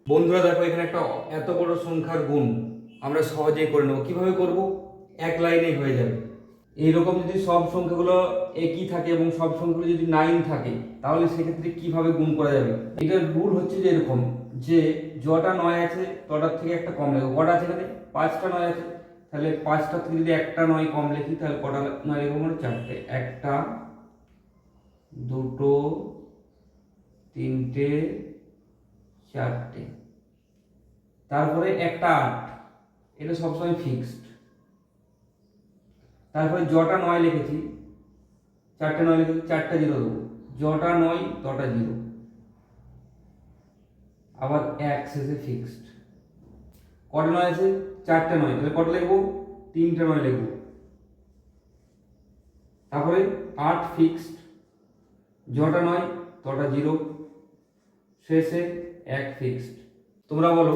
বন্ধুরা দেখো, এখানে একটা এত বড় সংখ্যার গুণ আমরা সহজেই করে নেব। কিভাবে করব? এক লাইনেই হয়ে যাবে। এইরকম যদি সব সংখ্যাগুলো একই থাকে এবং সব সংখ্যাগুলো যদি 9 থাকে, তাহলে সেক্ষেত্রে কিভাবে গুণ করা যাবে? এটার রুল হচ্ছে যে এরকম, যে যটা 9 আছে তটার থেকে একটা কম লিখব। কটা আছে এখানে? 5টা 9 আছে, তাহলে 5টা থেকে যদি একটা 9 কম লিখি তাহলে কটা 9 লিখবো? মানে 4টে। একটা, দুটো, তিনটে, চারটে। তারপরে একটা 8, এটা সবসময় ফিক্সড। তারপরে যটা 9 লিখেছি, 4টে 9 লিখেছি, 4টা 0 দেবো। যটা 9 তটা 0, আবার 1 শেষে ফিক্সড। কটা 9 আছে? 4টে 9, তাহলে কটা লিখবো? 3টে 9 লিখবো। তারপরে 8 ফিক্সড, যটা 9 তটা 0, শেষে 1 ফিক্সড। তোমরা বলো